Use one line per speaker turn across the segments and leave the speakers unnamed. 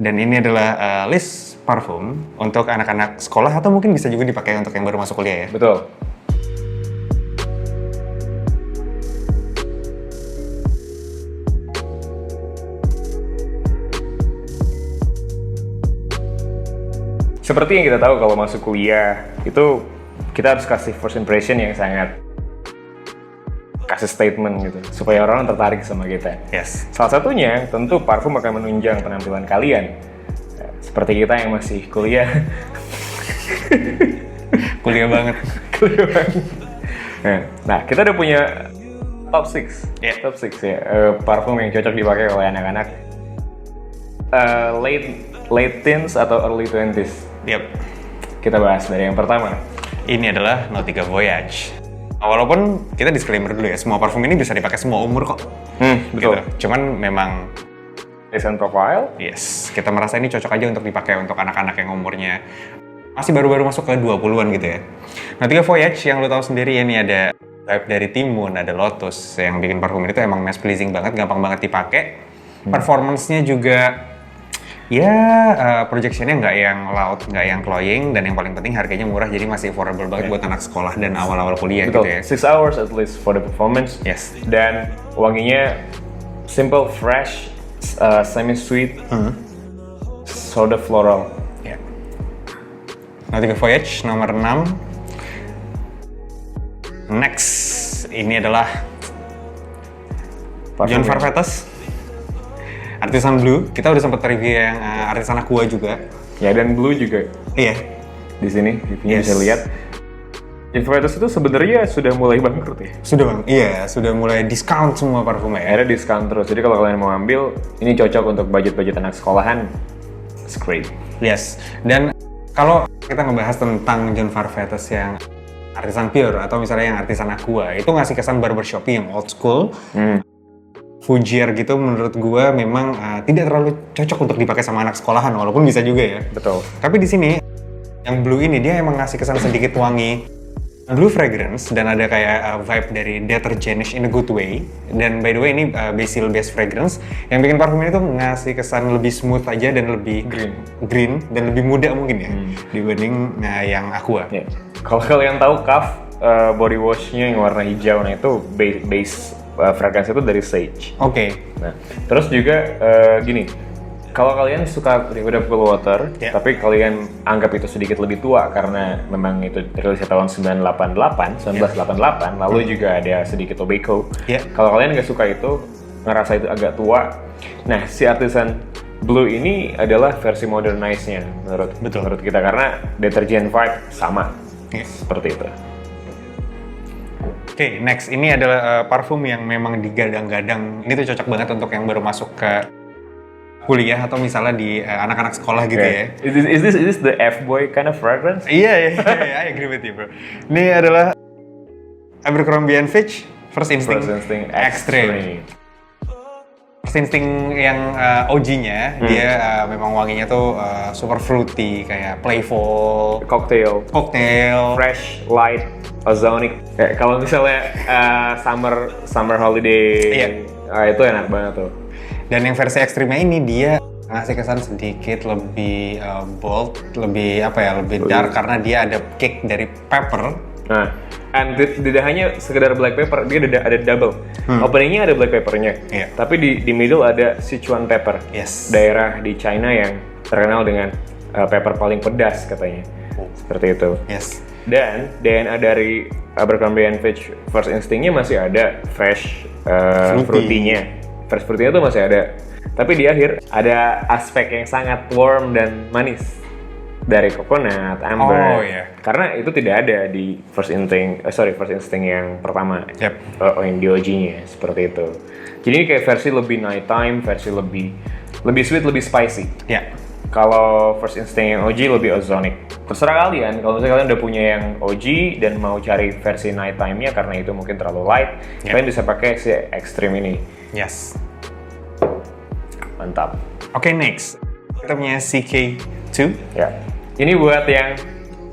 Dan ini adalah list parfum untuk anak-anak sekolah atau mungkin bisa juga dipakai untuk yang baru masuk kuliah ya.
Betul. Seperti yang kita tahu kalau masuk kuliah itu kita harus kasih first impression yang sangat kasih statement gitu supaya orang tertarik sama kita.
Yes.
Salah satunya tentu parfum akan menunjang penampilan kalian. Seperti kita yang masih kuliah.
Kuliah banget.
Kuliah banget. Nah, kita udah punya top 6.
Yeah.
Top 6 ya. Parfum yang cocok dipakai oleh anak-anak late teens atau early 20s.
Yep.
Kita bahas dari yang pertama.
Ini adalah Nautica Voyage. Walaupun kita disclaimer dulu ya, semua parfum ini bisa dipakai semua umur kok.
Betul.
Gitu. Cuman memang
Design profile.
yes, kita merasa ini cocok aja untuk dipakai untuk anak-anak yang umurnya masih baru-baru masuk ke 20-an gitu ya. Nautica Voyage yang lo tahu sendiri ya, ini ada vibe dari timun, ada lotus. Yang bikin parfum ini tuh emang mass pleasing banget, gampang banget dipakai. Performance-nya juga ya projectionnya nggak yang loud, nggak yang cloying, dan yang paling penting harganya murah, jadi masih affordable banget buat anak sekolah dan awal-awal kuliah.
Betul.
Gitu ya.
6 hours at least for the performance.
Yes.
Dan wanginya simple, fresh, semi-sweet, soda floral.
Yeah. Nautica Voyage nomor 6. Next, ini adalah John Farfettes Artisan Blue. Kita udah sempat review yang Artisan Aqua juga.
Ya, dan blue juga.
Iya.
Di sini,
Yes.
bisa lihat. John Farfettes itu sebenarnya sudah mulai bangkrut ya.
Sudah bang, iya, sudah mulai discount semua parfumnya ya.
Akhirnya diskon terus. Jadi kalau kalian mau ambil, ini cocok untuk budget-budget anak sekolahan. It's great.
Yes. Dan kalau kita ngebahas tentang John Farfettes yang Artisan Pure atau misalnya yang Artisan Aqua, itu ngasih kesan barbershoppy yang old school. Fujier gitu menurut gua memang tidak terlalu cocok untuk dipakai sama anak sekolahan, walaupun bisa juga ya.
Betul.
Tapi di sini yang blue ini dia emang ngasih kesan sedikit wangi, blue fragrance, dan ada kayak vibe dari detergenish in a good way. Dan by the way ini basil based fragrance yang bikin parfum ini tuh ngasih kesan lebih smooth aja dan lebih green dan lebih muda mungkin ya dibanding yang Aqua.
Ya. Kalau kalian tahu Kaf body wash-nya yang warna hijau, nah itu base fragrance itu dari sage.
Oke.
Nah, terus juga gini, kalau kalian suka Liquid Cool Water, tapi kalian anggap itu sedikit lebih tua karena memang itu rilisnya tahun 1988, lalu juga ada sedikit tobacco. Kalau kalian nggak suka itu, ngerasa itu agak tua, nah si Artisan Blue ini adalah versi modernize-nya menurut kita, karena deterjen vibe sama, seperti itu.
Oke, next. Ini adalah parfum yang memang digadang-gadang. Ini tuh cocok banget untuk yang baru masuk ke kuliah atau misalnya di anak-anak sekolah gitu ya.
Is this the F-boy kind of fragrance?
Iya, I agree with you, bro. Ini adalah Abercrombie & Fitch First Instinct Extreme. First Instinct yang OG-nya, dia memang wanginya tuh super fruity, kayak playful,
cocktail, fresh, light, ozonic. Kayak kalau misalnya summer holiday, itu enak banget tuh. Dan yang versi ekstrimnya ini dia ngasih kesan sedikit lebih bold, lebih lebih dark karena dia ada kick dari pepper. Nah, and tidak hanya sekedar black pepper, dia ada double. Openingnya ada black peppernya, tapi di middle ada Sichuan pepper. Daerah di China yang terkenal dengan pepper paling pedas katanya. Seperti itu. Dan DNA dari Abercrombie & Fitch First Instinct-nya masih ada fresh fruity-nya. Fresh fruity-nya tuh masih ada. Tapi di akhir ada aspek yang sangat warm dan manis dari coconut, amber. Karena itu tidak ada di First Instinct yang pertama. Yang di OG-nya seperti itu. Jadi ini kayak versi lebih nighttime, versi lebih sweet, lebih spicy. Kalau First Instinct yang OG lebih ozonic. Terserah kalian, kalau misalnya kalian udah punya yang OG dan mau cari versi nighttime-nya karena itu mungkin terlalu light, kalian bisa pakai si Extreme ini. Mantap. Oke, next. Kita punya CK2. Ini buat yang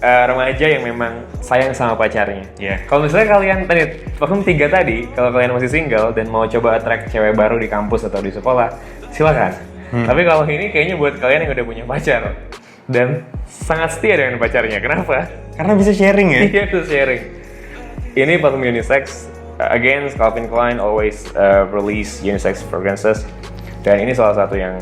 remaja yang memang sayang sama pacarnya. Kalau misalnya kalian parfum 3 tadi, kalau kalian masih single dan mau coba attract cewek baru di kampus atau di sekolah, silakan. Tapi kalau ini kayaknya buat kalian yang udah punya pacar dan sangat setia dengan pacarnya. Kenapa?
Karena bisa sharing ya.
Iya, itu sharing. Ini parfum unisex. Again, Calvin Klein always release unisex fragrances. Dan ini salah satu yang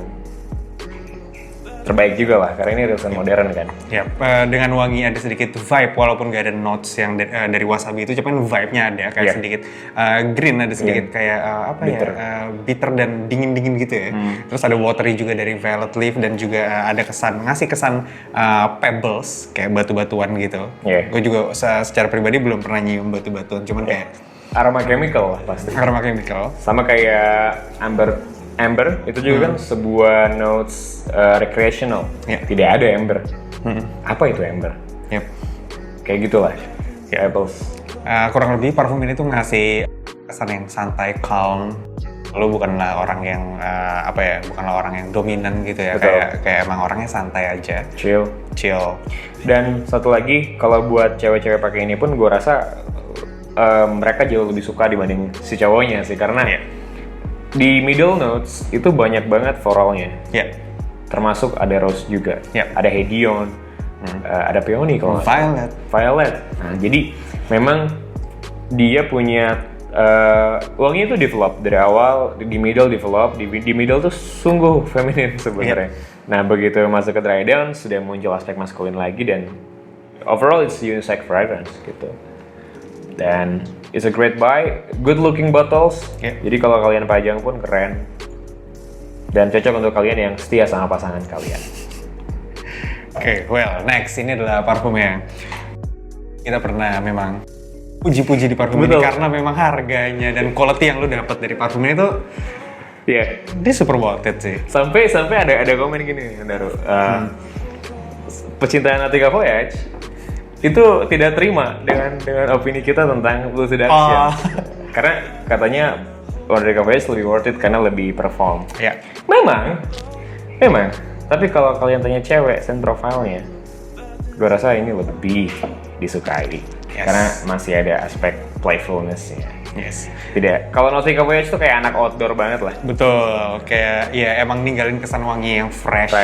terbaik juga lah, karena ini rilisan modern kan.
Ya, dengan wangi ada sedikit vibe, walaupun gak ada notes yang dari wasabi itu, cuman vibe-nya ada kayak sedikit green, ada sedikit kayak
bitter.
bitter dan dingin-dingin gitu ya. Terus ada watery juga dari violet leaf dan juga ada ngasih kesan pebbles kayak batu-batuan gitu. Gue juga secara pribadi belum pernah nyium batu-batuan, cuman kayak
aroma chemical lah pasti.
aroma chemical.
Sama kayak amber itu juga kan sebuah notes recreational. Tidak ada amber. Apa itu amber? Kayak gitulah. Apples.
Kurang lebih parfum ini tuh ngasih kesan yang santai, calm. Lo bukanlah orang yang bukanlah orang yang dominan gitu ya. Kayak emang orangnya santai aja. Chill.
Dan satu lagi, kalau buat cewek-cewek pakai ini pun gue rasa mereka jauh lebih suka dibanding si cowoknya sih, karena di middle notes itu banyak banget floralnya. Termasuk ada rose juga. Ada hedion, ada peony kalau violet. Nah, jadi memang dia punya wangi itu develop dari awal, di middle develop, di middle tuh sungguh feminin sebenarnya. Nah, begitu masuk ke dry down sudah muncul aspek maskulin lagi, dan overall it's unisex fragrance gitu. Dan it's a great buy, good looking bottles. Jadi kalau kalian pajang pun keren. Dan cocok untuk kalian yang setia sama pasangan kalian.
Well, next ini adalah parfum yang kita pernah memang puji-puji di parfum ini karena memang harganya dan quality yang lu dapat dari parfum ini tuh dia super worth it sih. Sampai ada komen gini, Daru. Pecinta Nautica Voyage itu tidak terima dengan opini kita tentang Blue Seduction. Karena katanya Nautica Voyage lebih worth it karena lebih perform. Memang. Tapi kalau kalian tanya cewek scent profile-nya, gue rasa ini lebih disukai. Karena masih ada aspek playfulness-nya. Tidak. Kalau Nautica Voyage itu kayak anak outdoor banget lah. Betul. Kayak emang ninggalin kesan wangi yang fresh.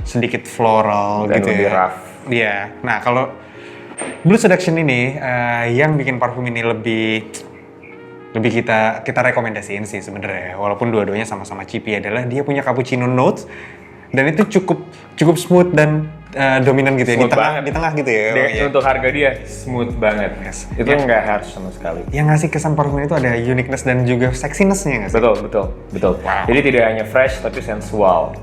Sedikit floral
dan
gitu
lebih rough.
Nah, kalau Blue Seduction ini yang bikin parfum ini lebih kita rekomendasiin sih sebenarnya, walaupun dua-duanya sama-sama cheapy, adalah dia punya cappuccino notes dan itu cukup smooth dan dominan gitu ya, di tengah gitu ya.
Untuk harga dia smooth banget. Itu nggak harsh sama sekali.
Yang ngasih kesan parfum itu ada uniqueness dan juga sexiness-nya nggak sih?
Betul. Jadi tidak hanya fresh tapi sensual.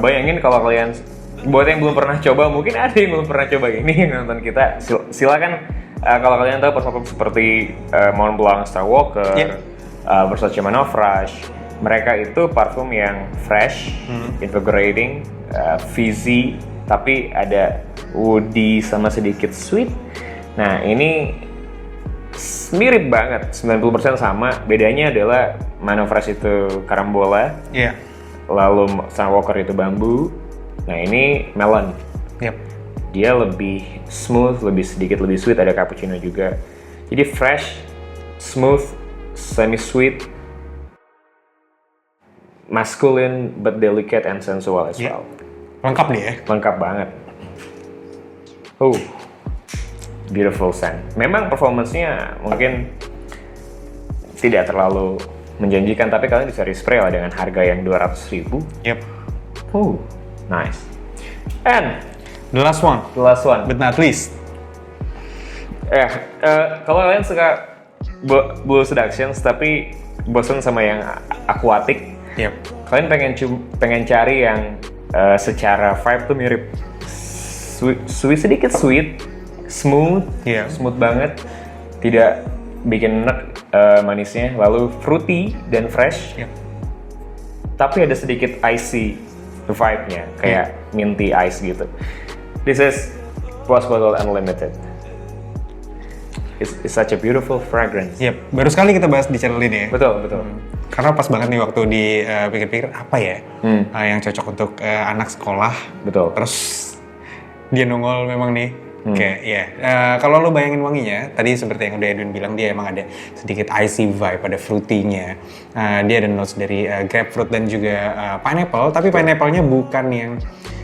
Bayangin kalau kalian, buat yang belum pernah coba, mungkin ada yang belum pernah coba ini yang nonton kita, silakan kalau kalian tahu parfum seperti Mont Blanc Star Walker, Versace Manofresh, mereka itu parfum yang fresh, invigorating, fizzy, tapi ada woody sama sedikit sweet. Nah, ini mirip banget, 90% sama. Bedanya adalah Manofresh itu karambola, lalu Star Walker itu bambu. Nah, ini melon. Dia lebih smooth, sedikit lebih sweet, ada cappuccino juga. Jadi fresh, smooth, semi-sweet, masculine but delicate and sensual as well.
Lengkap nih ya?
Lengkap banget. Beautiful scent. Memang performance-nya mungkin tidak terlalu menjanjikan, tapi kalian bisa respray lah dengan harga yang 200.000. Nice. And
the last one, but not least.
Kalau kalian suka Blue Seduction tapi bosan sama yang aquatic, kalian pengen cari yang secara vibe tuh mirip sedikit sweet, smooth banget, tidak bikin enek manisnya, lalu fruity dan fresh, tapi ada sedikit icy vibe-nya, kayak minty ice gitu. This is Boss Bottle Unlimited. It's such a beautiful fragrance.
Baru sekali kita bahas di channel ini ya.
Betul.
Karena pas banget nih waktu dipikir-pikir apa ya yang cocok untuk anak sekolah.
Betul.
Terus dia nongol memang nih Oke, ya. Kalau lo bayangin wanginya, tadi seperti yang udah Edwin bilang, dia emang ada sedikit icy vibe, ada fruity-nya. Dia ada notes dari grapefruit dan juga pineapple, tapi pineapple-nya bukan yang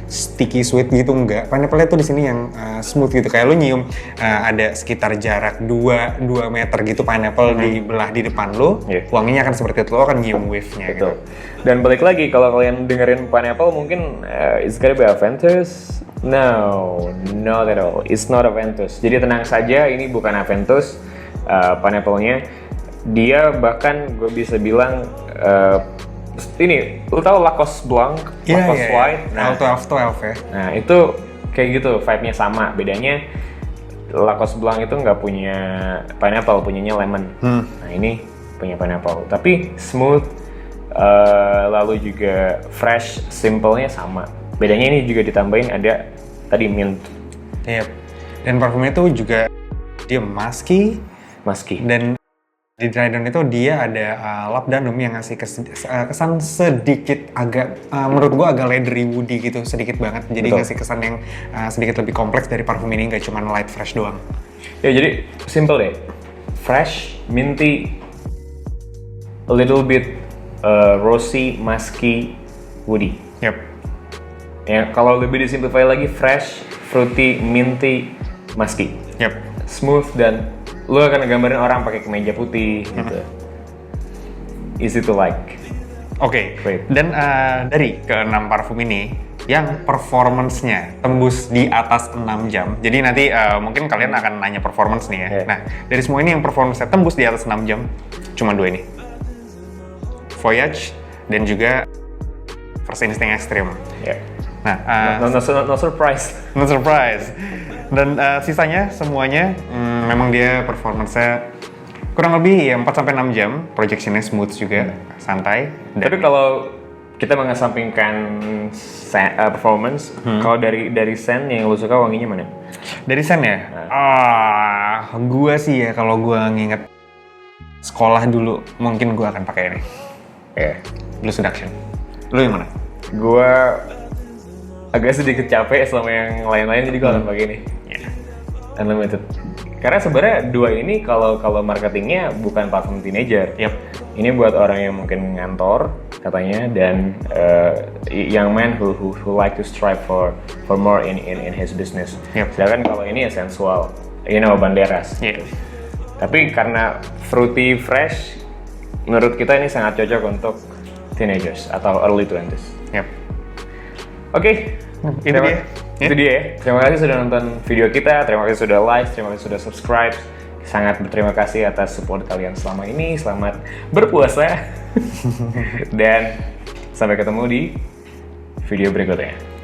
sticky sweet gitu, enggak. Pineapple-nya tuh di sini yang smooth gitu, kayak lo nyium ada sekitar jarak 2 meter gitu pineapple dibelah di depan lo, wanginya akan seperti itu, lo akan nyium wave-nya gitu.
Dan balik lagi, kalau kalian dengerin pineapple mungkin it's gonna be Aventus. No, not at all. It's not Aventus. Jadi tenang saja, ini bukan Aventus pineapple-nya. Dia bahkan gue bisa bilang ini, lu tahu Lacoste Blanc, Lacoste White?
Nah, L12 ya.
Nah, itu kayak gitu, vibe-nya sama. Bedanya Lacoste Blanc itu nggak punya pineapple, punyanya lemon. Nah, ini punya pineapple. Tapi smooth, lalu juga fresh, simple-nya sama. Bedanya ini juga ditambahin ada tadi mint.
Yep. Dan parfumnya itu juga dia musky. Dan di dry down itu dia ada labdanum yang ngasih kesan sedikit agak, menurut gua agak leathery woody gitu, sedikit banget. Jadi ngasih kesan yang sedikit lebih kompleks dari parfum ini, nggak cuma light fresh doang.
Ya jadi simple deh, fresh, minty, a little bit rosy, musky, woody.
Yep.
Ya, kalau lebih disimplify lagi, fresh, fruity, minty, musky.
Yep.
Smooth, dan lu akan gambarin orang pakai kemeja putih gitu. Easy to like.
Oke.
Great.
Dan dari ke-6 parfum ini, yang performance-nya tembus di atas 6 jam. Jadi nanti mungkin kalian akan nanya performance nih ya.
Yeah.
Nah, dari semua ini yang performance-nya tembus di atas 6 jam, cuma 2 ini. Voyage dan juga First Instinct Extreme.
Yeah.
Nah,
no surprise.
No surprise. Dan sisanya semuanya memang dia performance-nya kurang lebih ya 4-6 jam. Projectionnya smooth juga, santai.
Tapi kalau kita mengesampingkan performance, kalau dari scent yang lu suka wanginya mana?
Dari scent ya? Gua sih ya kalau gua nginget sekolah dulu, mungkin gua akan pakai ini. Blue Seduction. Lu yang mana?
Gua agak sedikit capek sama yang lain-lain, jadi gue akan pakai ini. Unlimited. Karena sebenarnya dua ini kalau marketingnya bukan parfum teenager. Ini buat orang yang mungkin ngantor katanya, dan young man who like to strive for more in his business. Sedangkan kalau ini ya sensual, banderas. Tapi karena fruity fresh, menurut kita ini sangat cocok untuk teenagers atau early 20s. Oke, itu dia ya. Terima kasih sudah nonton video kita, terima kasih sudah like, terima kasih sudah subscribe. Sangat berterima kasih atas support kalian selama ini. Selamat berpuasa. Dan sampai ketemu di video berikutnya.